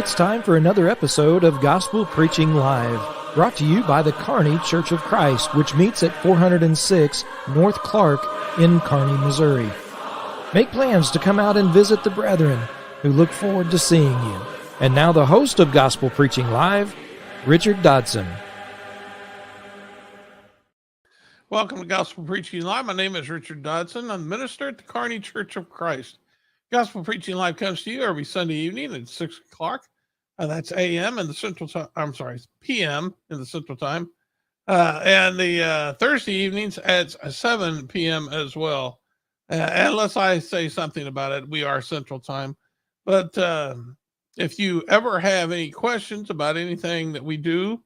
It's time for another episode of Gospel Preaching Live, brought to you by the Kearney Church of Christ, which meets at 406 North Clark in Kearney, Missouri. Make plans to come out and visit the brethren, who look forward to seeing you. And now the host of Gospel Preaching Live, Richard Dodson. Welcome to Gospel Preaching Live. My name is Richard Dodson. I'm minister at the Kearney Church of Christ. Gospel Preaching Live comes to you every Sunday evening at 6 o'clock. That's a.m. in the Central Time. I'm sorry, p.m. in the Central Time. And the Thursday evenings at 7 p.m. as well. Unless I say something about it, we are Central Time. But if you ever have any questions about anything that we do,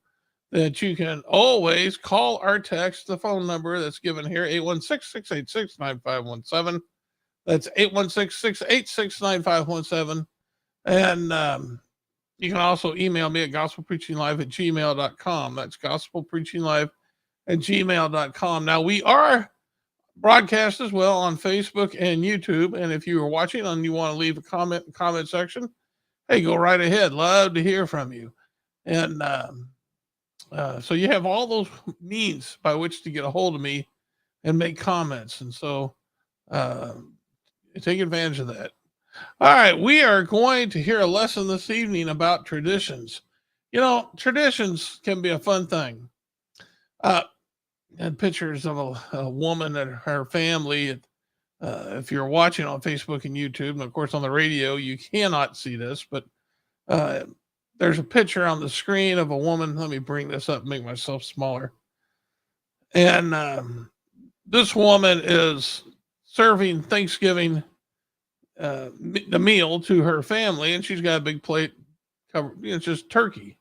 that you can always call or text the phone number that's given here, 816-686-9517. That's 816-686-9517. And you can also email me at gospelpreachinglive@gmail.com. That's gospelpreachinglive@gmail.com. Now, we are broadcast as well on Facebook and YouTube. And if you are watching and you want to leave a comment in the comment section, hey, go right ahead. Love to hear from you. And so you have all those means by which to get a hold of me and make comments. And so take advantage of that. All right, we are going to hear a lesson this evening about traditions. You know, traditions can be a fun thing. And pictures of a woman and her family. If you're watching on Facebook and YouTube, and of course on the radio, you cannot see this, but there's a picture on the screen of a woman. Let me bring this up and make myself smaller. And this woman is serving Thanksgiving, the meal to her family, and she's got a big plate covered. It's just turkey.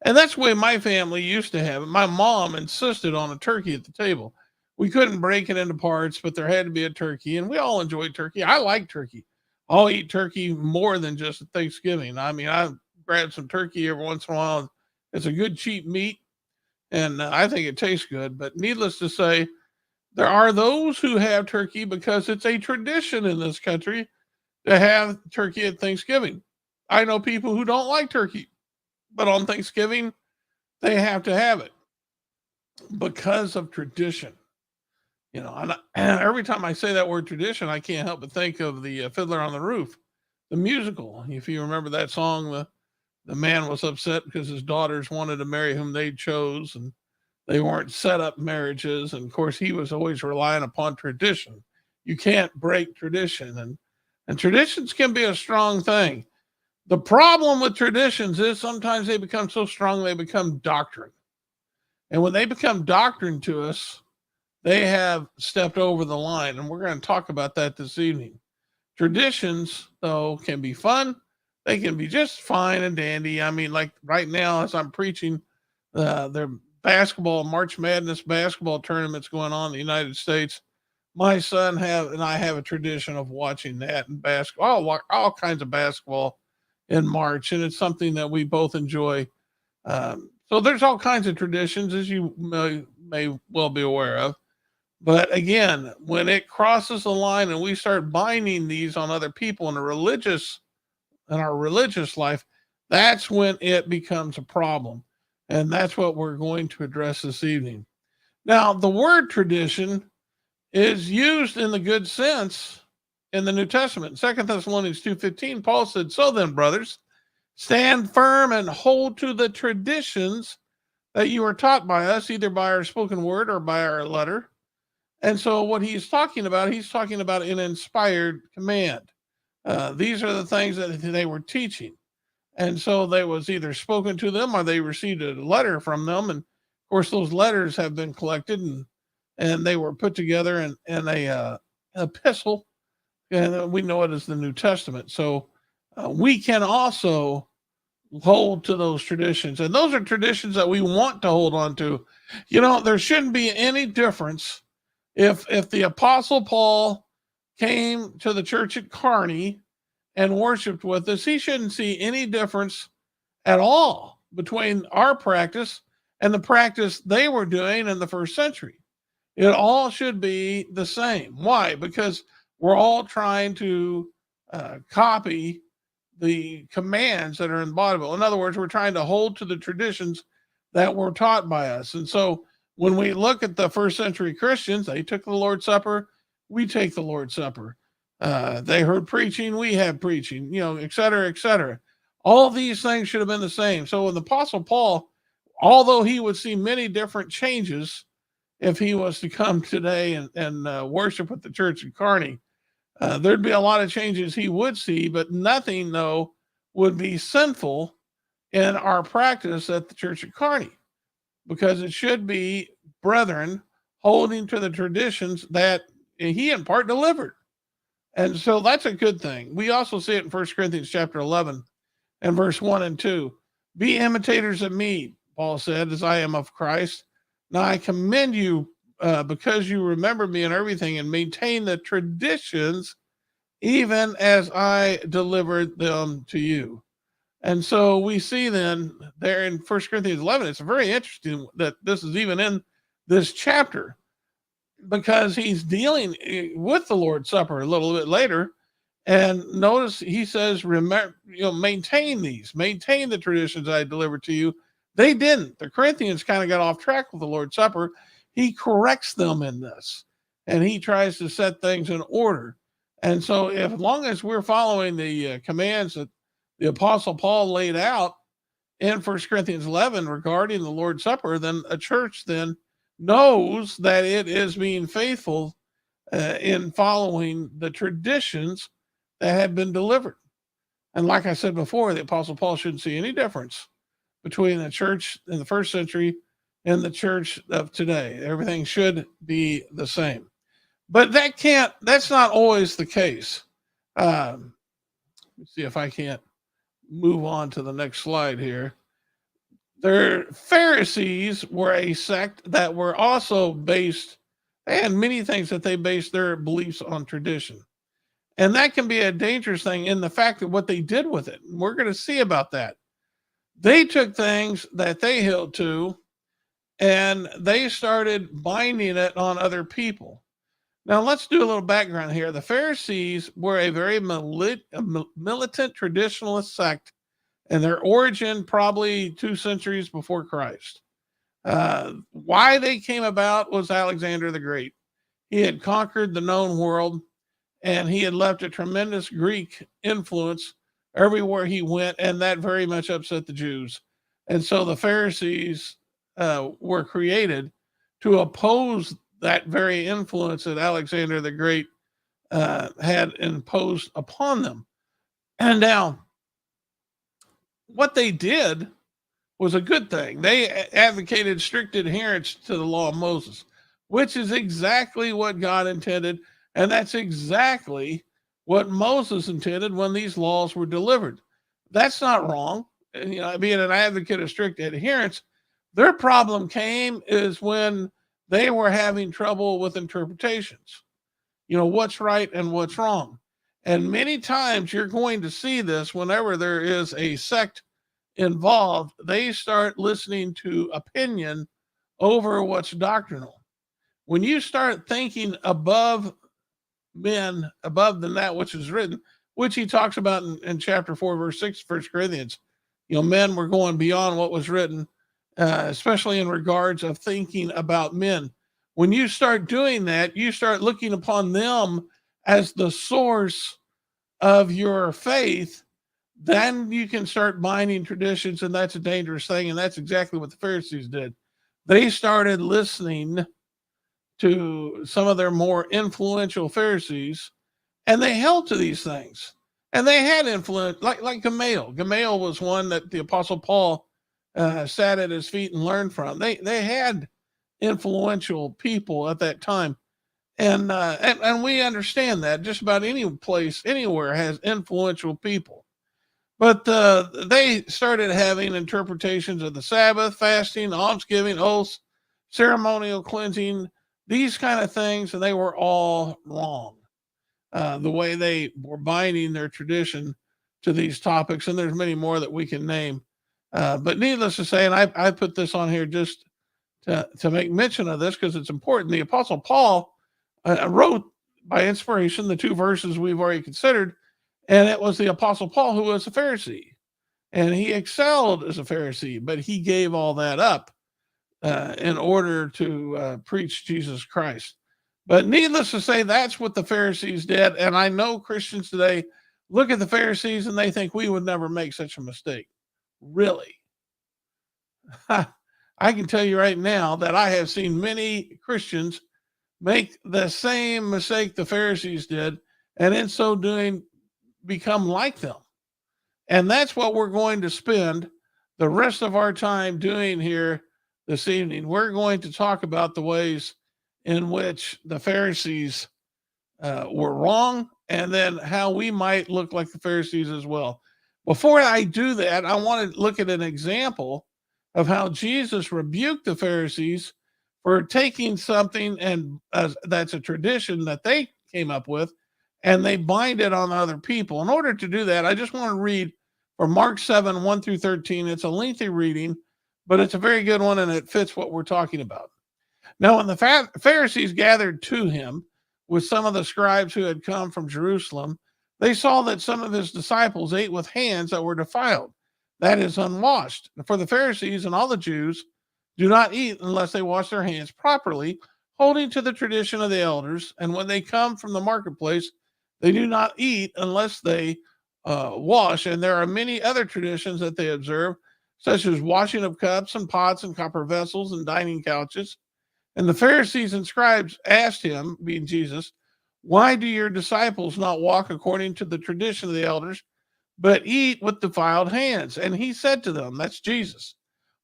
And that's the way my family used to have it. My mom insisted on a turkey at the table. We couldn't break it into parts, but there had to be a turkey, and we all enjoyed turkey. I like turkey. I'll eat turkey more than just at Thanksgiving. I mean, I grab some turkey every once in a while. It's a good cheap meat, and I think it tastes good. But needless to say, there are those who have turkey because it's a tradition in this country to have turkey at Thanksgiving. I know people who don't like turkey, but on Thanksgiving, they have to have it because of tradition. You know, and every time I say that word tradition, I can't help but think of the Fiddler on the Roof, the musical. If you remember that song, the man was upset because his daughters wanted to marry whom they chose, and they weren't set up marriages. And of course, he was always relying upon tradition. You can't break tradition. And traditions can be a strong thing. The problem with traditions is sometimes they become so strong, they become doctrine. And when they become doctrine to us, they have stepped over the line. And we're going to talk about that this evening. Traditions, though, can be fun. They can be just fine and dandy. I mean, like right now, as I'm preaching, their basketball, March Madness basketball tournaments going on in the United States. My son and I have a tradition of watching that and basketball, all kinds of basketball in March, and it's something that we both enjoy. So there's all kinds of traditions, as you may well be aware of. But again, when it crosses the line and we start binding these on other people in our religious life, that's when it becomes a problem. And that's what we're going to address this evening. Now, the word tradition is used in the good sense in the New Testament. 2 Thessalonians 2:15, Paul said, "So then, brothers, stand firm and hold to the traditions that you were taught by us, either by our spoken word or by our letter." And so what he's talking about an inspired command. These are the things that they were teaching. And so they was either spoken to them or they received a letter from them. And of course, those letters have been collected and they were put together in a epistle. And we know it as the New Testament. So we can also hold to those traditions. And those are traditions that we want to hold on to. You know, there shouldn't be any difference if the Apostle Paul came to the church at Kearney and worshiped with us. He shouldn't see any difference at all between our practice and the practice they were doing in the first century. It all should be the same. Why? Because we're all trying to copy the commands that are in the Bible. In other words, we're trying to hold to the traditions that were taught by us. And so when we look at the first century Christians, they took the Lord's Supper, we take the Lord's Supper. They heard preaching, we have preaching, et cetera, et cetera. All these things should have been the same. So when the Apostle Paul, although he would see many different changes if he was to come today and worship with the church in Kearney, there'd be a lot of changes he would see, but nothing, though, would be sinful in our practice at the church at Kearney, because it should be brethren holding to the traditions that he in part delivered. And so that's a good thing. We also see it in 1 Corinthians chapter 11 and verse 1 and 2. Be imitators of me, Paul said, as I am of Christ. Now I commend you because you remember me in everything and maintain the traditions even as I delivered them to you. And so we see then there in 1 Corinthians 11, it's very interesting that this is even in this chapter, because he's dealing with the Lord's Supper a little bit later. And notice he says, remember, maintain the traditions I delivered to you. They didn't. The Corinthians kind of got off track with the Lord's Supper. He corrects them in this, and he tries to set things in order. And so as long as we're following the commands that the Apostle Paul laid out in 1 Corinthians 11 regarding the Lord's Supper, then a church then knows that it is being faithful in following the traditions that have been delivered. And like I said before, the Apostle Paul shouldn't see any difference between the church in the first century and the church of today. Everything should be the same. But that's not always the case. Let's see if I can't move on to the next slide here. The Pharisees were a sect that were also based, they had many things that they based their beliefs on tradition. And that can be a dangerous thing in the fact that what they did with it. We're going to see about that. They took things that they held to and they started binding it on other people. Now, let's do a little background here. The Pharisees were a very militant traditionalist sect, and their origin probably 2 centuries before Christ. Why they came about was Alexander the Great. He had conquered the known world, and he had left a tremendous Greek influence everywhere he went, and that very much upset the Jews. And so the Pharisees were created to oppose that very influence that Alexander the Great had imposed upon them. And now, what they did was a good thing. They advocated strict adherence to the law of Moses, which is exactly what God intended. And that's exactly what Moses intended when these laws were delivered. That's not wrong. Being an advocate of strict adherence, their problem came is when they were having trouble with interpretations. What's right and what's wrong. And many times you're going to see this whenever there is a sect involved, they start listening to opinion over what's doctrinal. When you start thinking above men, above than that which is written, which he talks about in chapter 4, verse 6, 1 Corinthians, men were going beyond what was written, especially in regards of thinking about men. When you start doing that, you start looking upon them as the source of your faith, then you can start binding traditions, and that's a dangerous thing. And that's exactly what the Pharisees did. They started listening to some of their more influential Pharisees, and they held to these things. And they had influence, like Gamaliel. Gamaliel was one that the Apostle Paul sat at his feet and learned from. They had influential people at that time. And we understand that just about any place, anywhere has influential people. But they started having interpretations of the Sabbath, fasting, almsgiving, oaths, ceremonial cleansing, these kind of things, and they were all wrong. The way they were binding their tradition to these topics, and there's many more that we can name. But needless to say, and I put this on here just to make mention of this because it's important. The Apostle Paul wrote by inspiration the 2 verses we've already considered, And it was the Apostle Paul who was a Pharisee, and he excelled as a Pharisee, but he gave all that up in order to preach Jesus Christ. But needless to say, that's what the Pharisees did. And I know Christians today look at the Pharisees and they think we would never make such a mistake. Really? I can tell you right now that I have seen many Christians make the same mistake the Pharisees did, and in so doing, become like them. And that's what we're going to spend the rest of our time doing here this evening. We're going to talk about the ways in which the Pharisees were wrong, and then how we might look like the Pharisees as well. Before I do that, I want to look at an example of how Jesus rebuked the Pharisees for taking something and that's a tradition that they came up with, and they bind it on other people. In order to do that, I just want to read from Mark 7, 1 through 13. It's a lengthy reading, but it's a very good one, and it fits what we're talking about. Now, when the Pharisees gathered to him with some of the scribes who had come from Jerusalem, they saw that some of his disciples ate with hands that were defiled, that is, unwashed. For the Pharisees and all the Jews do not eat unless they wash their hands properly, holding to the tradition of the elders. And when they come from the marketplace, they do not eat unless they wash. And there are many other traditions that they observe, such as washing of cups and pots and copper vessels and dining couches. And the Pharisees and scribes asked him, being Jesus, why do your disciples not walk according to the tradition of the elders, but eat with defiled hands? And he said to them, that's Jesus,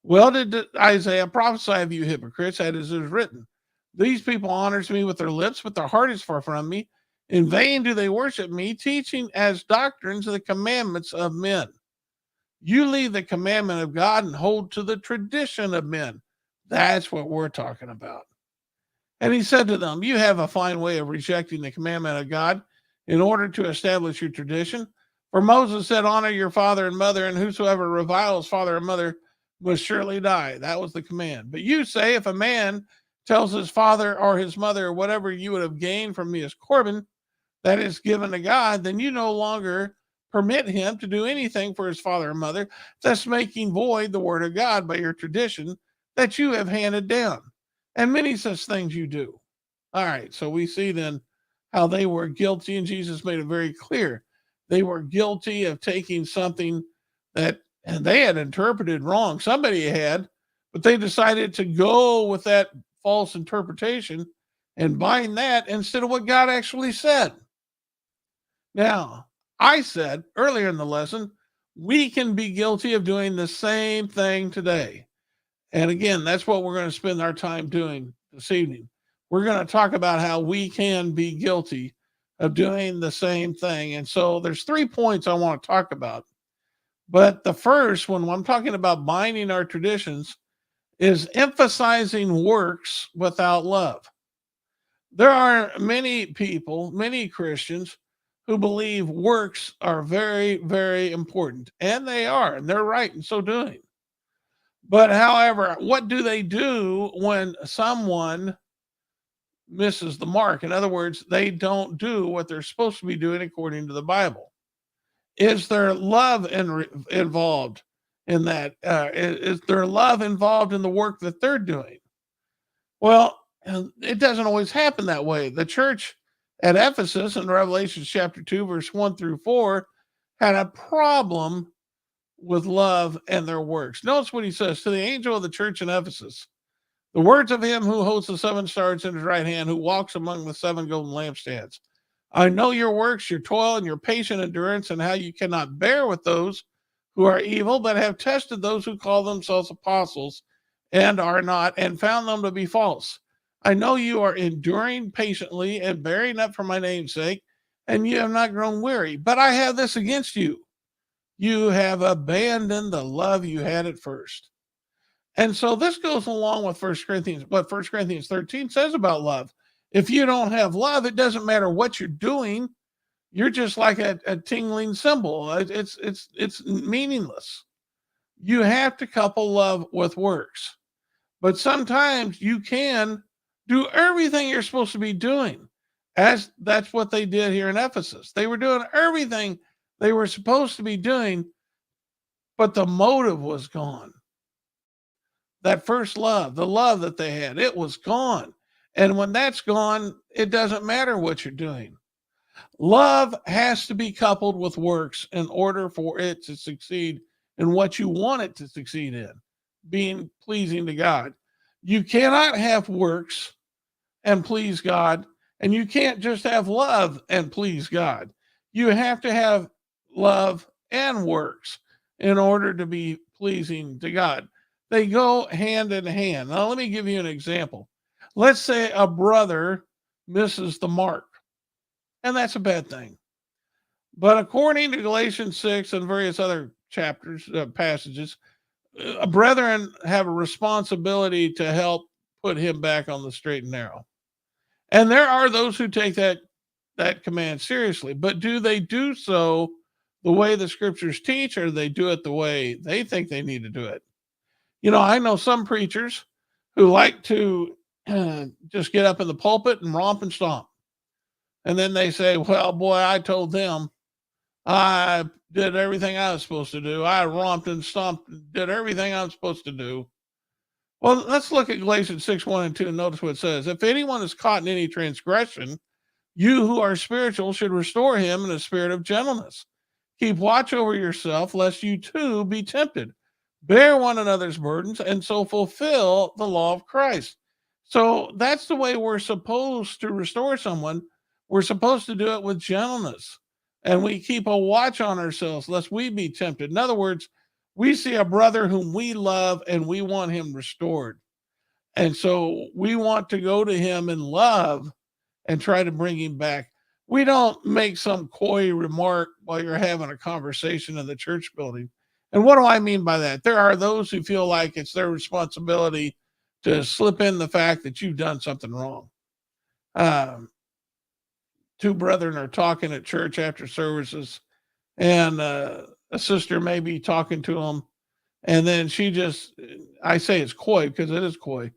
well did Isaiah prophesy of you hypocrites, as it is written, these people honors me with their lips, but their heart is far from me. In vain do they worship me, teaching as doctrines the commandments of men. You leave the commandment of God and hold to the tradition of men. That's what we're talking about. And he said to them, you have a fine way of rejecting the commandment of God in order to establish your tradition. For Moses said, honor your father and mother, and whosoever reviles father and mother must surely die. That was the command. But you say, if a man tells his father or his mother, whatever you would have gained from me is Corban, that is given to God, then you no longer permit him to do anything for his father and mother, thus making void the word of God by your tradition that you have handed down. And many such things you do. All right, so we see then how they were guilty, and Jesus made it very clear. They were guilty of taking something that and they had interpreted wrong. Somebody had, but they decided to go with that false interpretation and bind that instead of what God actually said. Now, I said earlier in the lesson, we can be guilty of doing the same thing today. And again, that's what we're going to spend our time doing this evening. We're going to talk about how we can be guilty of doing the same thing. And so there's 3 points I want to talk about. But the first one, when I'm talking about binding our traditions, is emphasizing works without love. There are many people, many Christians, who believe works are very, very important. And they are, and they're right in so doing. But however, what do they do when someone misses the mark? In other words, they don't do what they're supposed to be doing according to the Bible. Is there love involved in that? Is there love involved in the work that they're doing? Well, it doesn't always happen that way. The church at Ephesus in Revelation chapter 2, verse 1 through 4, had a problem with love and their works. Notice what he says to the angel of the church in Ephesus. The words of him who holds the 7 stars in his right hand, who walks among the 7 golden lampstands. I know your works, your toil, and your patient endurance, and how you cannot bear with those who are evil, but have tested those who call themselves apostles and are not, and found them to be false. I know you are enduring patiently and bearing up for my name's sake, and you have not grown weary. But I have this against you. You have abandoned the love you had at first. And so this goes along with 1 Corinthians, what 1 Corinthians 13 says about love. If you don't have love, it doesn't matter what you're doing. You're just like a tingling cymbal. It's meaningless. You have to couple love with works. But sometimes you can do everything you're supposed to be doing. As that's what they did here in Ephesus. They were doing everything they were supposed to be doing, but the motive was gone. That first love, the love that they had, it was gone. And when that's gone, it doesn't matter what you're doing. Love has to be coupled with works in order for it to succeed in what you want it to succeed in, being pleasing to God. You cannot have works and please God, and you can't just have love and please God. You have to have love and works in order to be pleasing to God. They go hand in hand. Now, let me give you an example. Let's say a brother misses the mark, and that's a bad thing. But according to Galatians 6 and various other chapters, passages, brethren have a responsibility to help put him back on the straight and narrow. And there are those who take that command seriously, but do they do so the way the scriptures teach, or do they do it the way they think they need to do it? You know, I know some preachers who like to just get up in the pulpit and romp and stomp. And then they say, well, boy, I told them I did everything I was supposed to do. I romped and stomped, did everything I was supposed to do. Well, let's look at Galatians 6, 1 and 2 and notice what it says. If anyone is caught in any transgression, you who are spiritual should restore him in a spirit of gentleness. Keep watch over yourself, lest you too be tempted. Bear one another's burdens, and so fulfill the law of Christ. So that's the way we're supposed to restore someone. We're supposed to do it with gentleness. And we keep a watch on ourselves, lest we be tempted. In other words, we see a brother whom we love and we want him restored. And so we want to go to him in love and try to bring him back. We don't make some coy remark while you're having a conversation in the church building. And what do I mean by that? There are those who feel like it's their responsibility to slip in the fact that you've done something wrong. Two brethren are talking at church after services, and a sister may be talking to them, and then she just, I say it's coy because it is coy.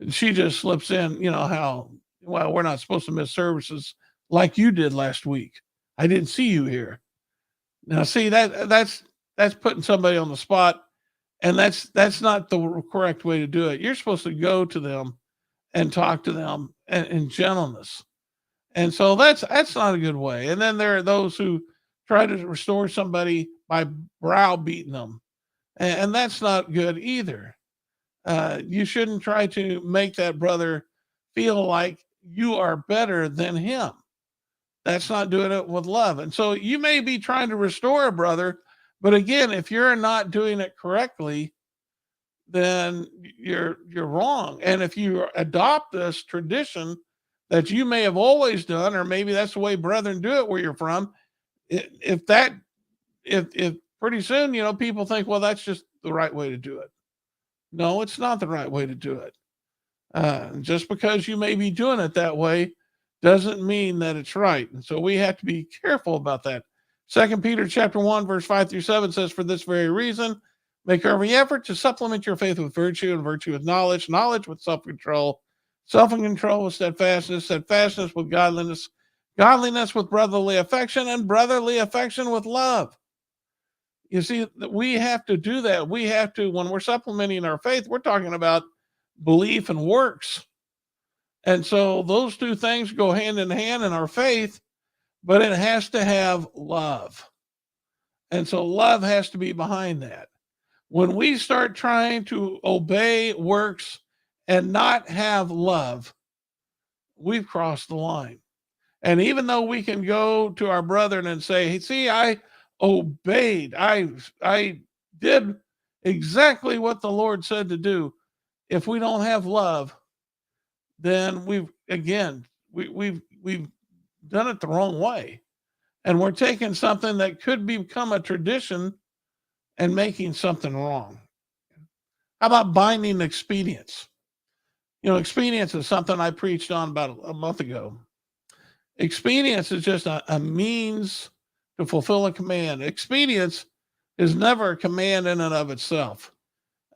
She just slips in, you know, how, well, we're not supposed to miss services like you did last week. I didn't see you here. Now, see, that's putting somebody on the spot, and that's not the correct way to do it. You're supposed to go to them and talk to them in gentleness. And so that's not a good way. And then there are those who try to restore somebody by browbeating them. And that's not good either. You shouldn't try to make that brother feel like you are better than him. That's not doing it with love. And so you may be trying to restore a brother, but again, if you're not doing it correctly, then you're wrong. And if you adopt this tradition that you may have always done, or maybe that's the way brethren do it where you're from, if pretty soon, you know, people think, well, that's just the right way to do it. No, it's not the right way to do it. Just because you may be doing it that way doesn't mean that it's right. And so we have to be careful about that. 2 Peter chapter 1, verse 5 through 7 says, for this very reason, make every effort to supplement your faith with virtue, and virtue with knowledge, knowledge with self-control, self-control with steadfastness, steadfastness with godliness, godliness with brotherly affection, and brotherly affection with love. You see, we have to do that. We have to, when we're supplementing our faith, we're talking about belief and works. And so those two things go hand in hand in our faith, but it has to have love. And so love has to be behind that. When we start trying to obey works and not have love, we've crossed the line. And even though we can go to our brethren and say, hey, see, I obeyed, I did exactly what the Lord said to do. If we don't have love, then we've done it the wrong way. And we're taking something that could become a tradition and making something wrong. How about binding expedience? You know, expedience is something I preached on about a month ago. Expedience is just a means to fulfill a command. Expedience is never a command in and of itself.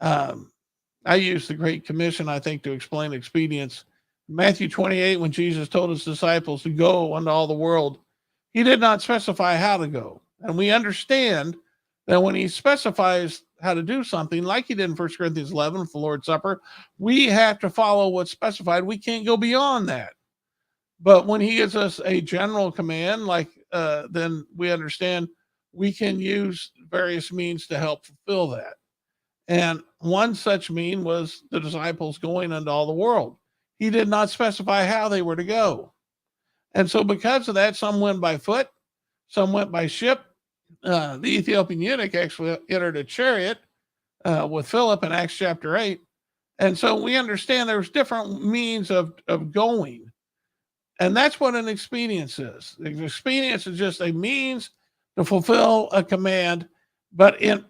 I use the Great Commission, I think, to explain expedience. Matthew 28, when Jesus told his disciples to go unto all the world, he did not specify how to go. And we understand that when he specifies how to do something, like he did in 1 Corinthians 11 with the Lord's Supper, we have to follow what's specified. We can't go beyond that. But when he gives us a general command, then we understand we can use various means to help fulfill that. And one such mean was the disciples going into all the world. He did not specify how they were to go. And so because of that, some went by foot, some went by ship. The Ethiopian eunuch actually entered a chariot with Philip in Acts chapter 8. And so we understand there's different means of going. And that's what an expedience is. An expedience is just a means to fulfill a command, but in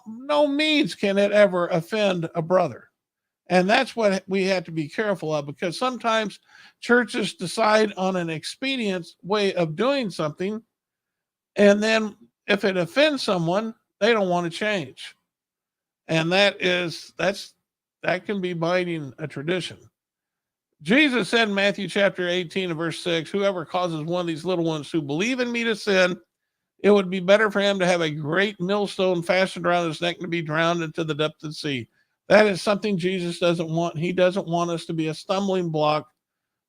no means can it ever offend a brother. And that's what we have to be careful of, because sometimes churches decide on an expedient way of doing something, and then if it offends someone, they don't want to change. And that can be biting a tradition. Jesus said in Matthew chapter 18 and verse 6, whoever causes one of these little ones who believe in me to sin, it would be better for him to have a great millstone fastened around his neck and to be drowned into the depth of the sea. That is something Jesus doesn't want. He doesn't want us to be a stumbling block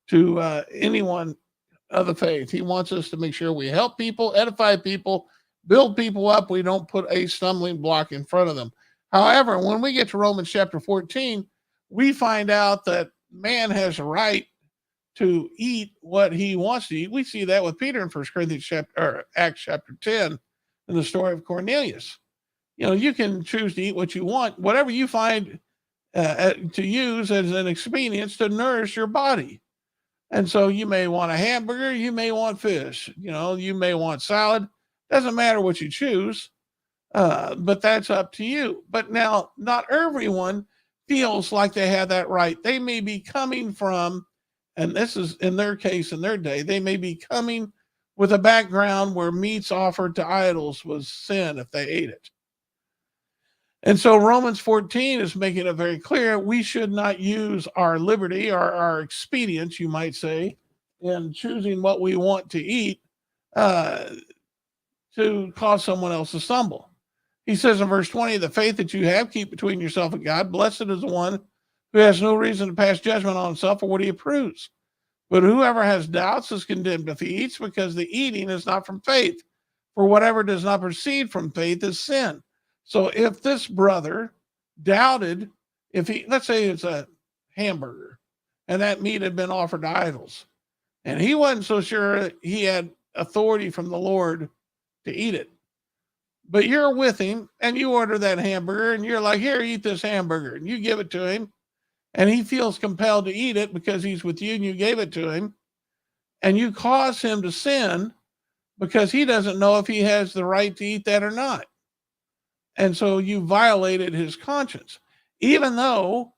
to anyone of the faith. He wants us to make sure we help people, edify people, build people up. We don't put a stumbling block in front of them. However, when we get to Romans chapter 14, we find out that man has a right to eat what he wants to eat. We see that with Peter in 1 Corinthians Acts chapter 10 in the story of Cornelius. You can choose to eat what you want, whatever you find to use as an expedience to nourish your body. And so you may want a hamburger, you may want fish, you may want salad. Doesn't matter what you choose, but that's up to you. But now, not everyone feels like they have that right. They may be coming from, and this is in their case, in their day, they may be coming with a background where meats offered to idols was sin if they ate it. And so Romans 14 is making it very clear we should not use our liberty or our expedience, you might say, in choosing what we want to eat to cause someone else to stumble. He says in verse 20, the faith that you have, keep between yourself and God. Blessed is the one who has no reason to pass judgment on himself or what he approves. But whoever has doubts is condemned if he eats, because the eating is not from faith. For whatever does not proceed from faith is sin. So if this brother doubted, let's say it's a hamburger and that meat had been offered to idols, and he wasn't so sure he had authority from the Lord to eat it, but you're with him and you order that hamburger and you're like, here, eat this hamburger, and you give it to him and he feels compelled to eat it because he's with you and you gave it to him, and you cause him to sin because he doesn't know if he has the right to eat that or not. And so you violated his conscience, even though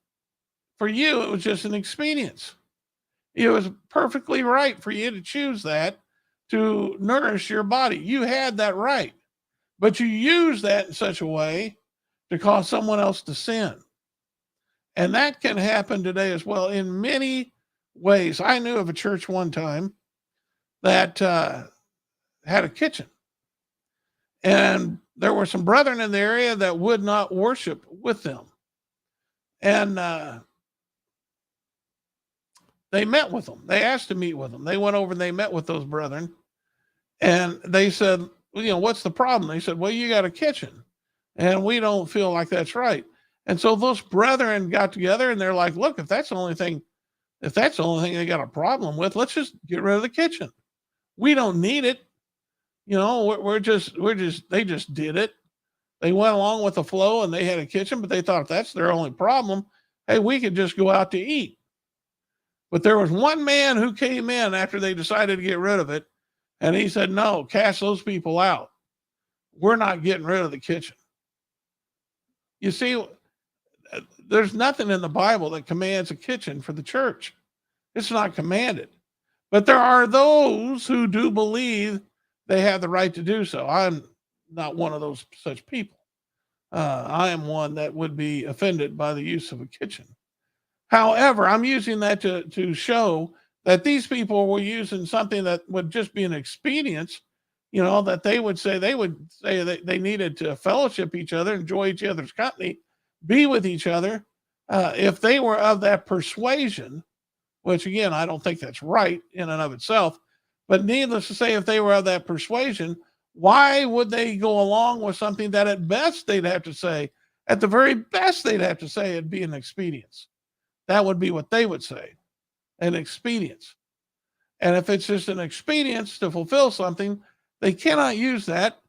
for you it was just an expedience. It was perfectly right for you to choose that to nourish your body. You had that right, but you used that in such a way to cause someone else to sin. And that can happen today as well in many ways. I knew of a church one time that had a kitchen, and there were some brethren in the area that would not worship with them. And they met with them. They asked to meet with them. They went over and they met with those brethren. And they said, what's the problem? They said, well, you got a kitchen and we don't feel like that's right. And so those brethren got together and they're like, look, if that's the only thing they got a problem with, let's just get rid of the kitchen. We don't need it. They just did it. They went along with the flow and they had a kitchen, but they thought if that's their only problem, hey, we could just go out to eat. But there was one man who came in after they decided to get rid of it, and he said, no, cast those people out. We're not getting rid of the kitchen. You see, there's nothing in the Bible that commands a kitchen for the church. It's not commanded. But there are those who do believe they have the right to do so. I'm not one of those such people. I am one that would be offended by the use of a kitchen. However, I'm using that to show that these people were using something that would just be an expedience that they would say that they needed to fellowship each other, enjoy each other's company, be with each other. If they were of that persuasion, which again, I don't think that's right in and of itself, but needless to say, if they were of that persuasion, why would they go along with something that at best they'd have to say, at the very best they'd have to say it'd be an expedience? That would be what they would say, an expedience. And if it's just an expedience to fulfill something, they cannot use that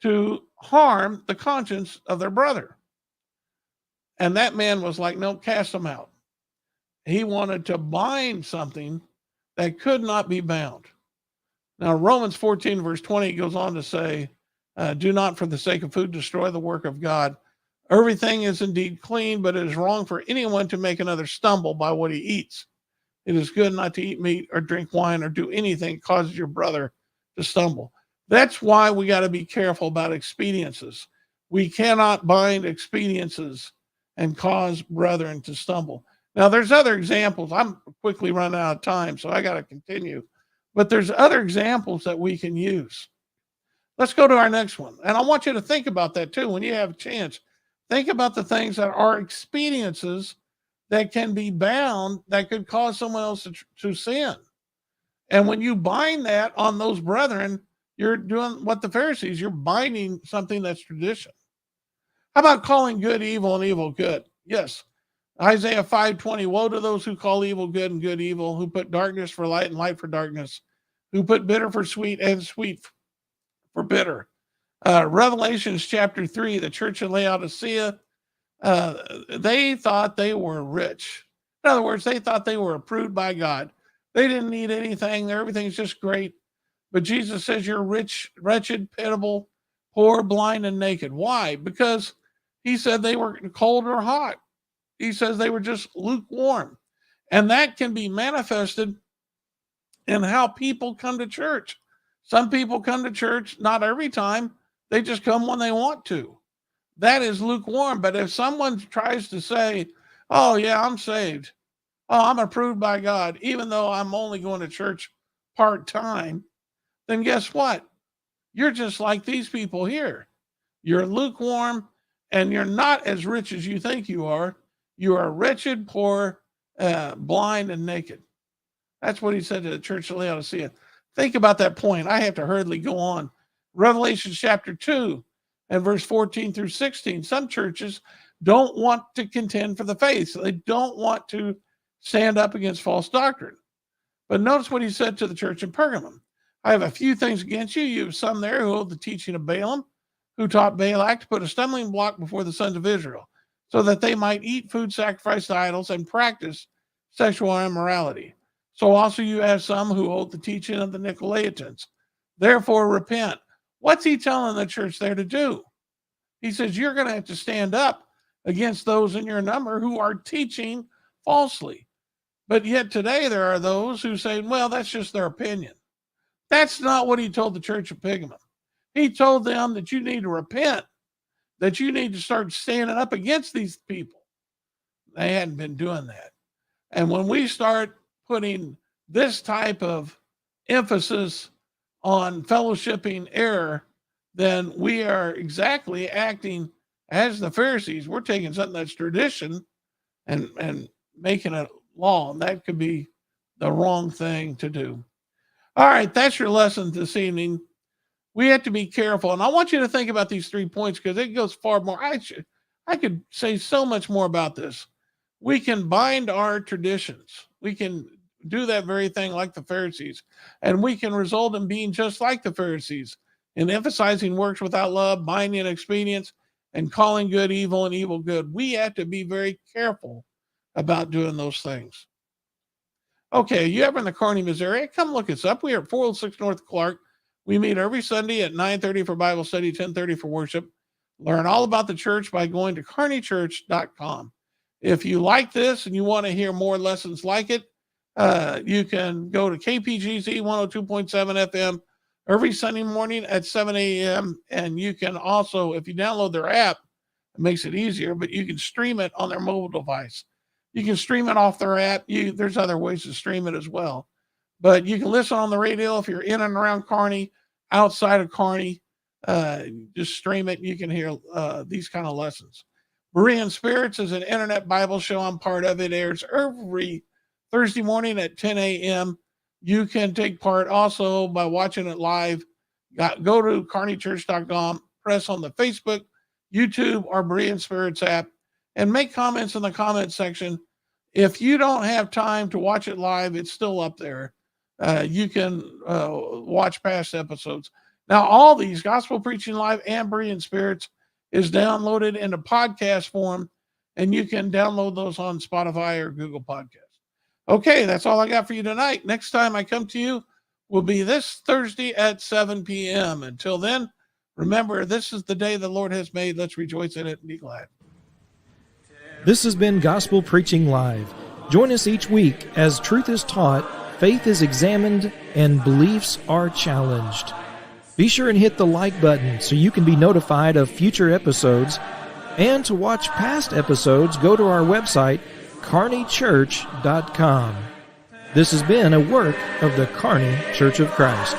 to harm the conscience of their brother. And that man was like, no, cast them out. He wanted to bind something that could not be bound. Now, Romans 14, verse 20 goes on to say, do not for the sake of food destroy the work of God. Everything is indeed clean, but it is wrong for anyone to make another stumble by what he eats. It is good not to eat meat or drink wine or do anything that causes your brother to stumble. That's why we got to be careful about expediences. We cannot bind expediences and cause brethren to stumble. Now, there's other examples. I'm quickly running out of time, so I got to continue. But there's other examples that we can use. Let's go to our next one. And I want you to think about that too when you have a chance. Think about the things that are expediences that can be bound that could cause someone else to sin. And when you bind that on those brethren, you're doing what the Pharisees, you're binding something that's tradition. How about calling good evil and evil good? Yes. Isaiah 5:20, woe to those who call evil good and good evil, who put darkness for light and light for darkness, who put bitter for sweet and sweet for bitter. Revelations chapter 3, the church of Laodicea, they thought they were rich. In other words, they thought they were approved by God. They didn't need anything. Everything's just great. But Jesus says you're rich, wretched, pitiable, poor, blind, and naked. Why? Because he said they were cold or hot. He says they were just lukewarm. And that can be manifested in how people come to church. Some people come to church, not every time. They just come when they want to. That is lukewarm. But if someone tries to say, oh, yeah, I'm saved. Oh, I'm approved by God, even though I'm only going to church part-time, then guess what? You're just like these people here. You're lukewarm and you're not as rich as you think you are. You are wretched, poor, blind, and naked. That's what he said to the church of Laodicea. Think about that point. I have to hurriedly go on. Revelation chapter 2 and verse 14 through 16. Some churches don't want to contend for the faith. So they don't want to stand up against false doctrine. But notice what he said to the church in Pergamum. I have a few things against you. You have some there who hold the teaching of Balaam, who taught Balak to put a stumbling block before the sons of Israel, so that they might eat food sacrificed to idols and practice sexual immorality. So also you have some who hold the teaching of the Nicolaitans. Therefore repent. What's he telling the church there to do? He says you're going to have to stand up against those in your number who are teaching falsely. But yet today there are those who say, well, that's just their opinion. That's not what he told the church of Pergamum. He told them that you need to repent, that you need to start standing up against these people. They hadn't been doing that. And when we start putting this type of emphasis on fellowshipping error, then we are exactly acting as the Pharisees. We're taking something that's tradition and making it law. And that could be the wrong thing to do. All right, that's your lesson this evening. We have to be careful. And I want you to think about these 3 points because it goes far more. I could say so much more about this. We can bind our traditions. We can do that very thing like the Pharisees. And we can result in being just like the Pharisees in emphasizing works without love, binding expedience, and calling good evil and evil good. We have to be very careful about doing those things. Okay, you ever in the Kearney, Missouri? Come look us up. We are at 406 North Clark. We meet every Sunday at 9:30 for Bible study, 10:30 for worship. Learn all about the church by going to kearneychurch.com. If you like this and you want to hear more lessons like it, you can go to KPGZ 102.7 FM every Sunday morning at 7 a.m. And you can also, if you download their app, it makes it easier, but you can stream it on their mobile device. You can stream it off their app. There's other ways to stream it as well. But you can listen on the radio if you're in and around Kearney. outside of Kearney, just stream it and you can hear these kind of lessons. Berean Spirits is an internet Bible show. I'm part of it. It airs every Thursday morning at 10 a.m. You can take part also by watching it live. Go to kearneychurch.com, press on the Facebook, YouTube, or Berean Spirits app, and make comments in the comment section. If you don't have time to watch it live, it's still up there. You can watch past episodes. Now, all these Gospel Preaching Live and Berean Spirits is downloaded in a podcast form, and you can download those on Spotify or Google Podcasts. Okay, that's all I got for you tonight. Next time I come to you will be this Thursday at 7 p.m. Until then, remember, this is the day the Lord has made. Let's rejoice in it and be glad. This has been Gospel Preaching Live. Join us each week as truth is taught, faith is examined, and beliefs are challenged. Be sure and hit the like button so you can be notified of future episodes. And to watch past episodes, go to our website, kearneychurch.com. This has been a work of the Kearney Church of Christ.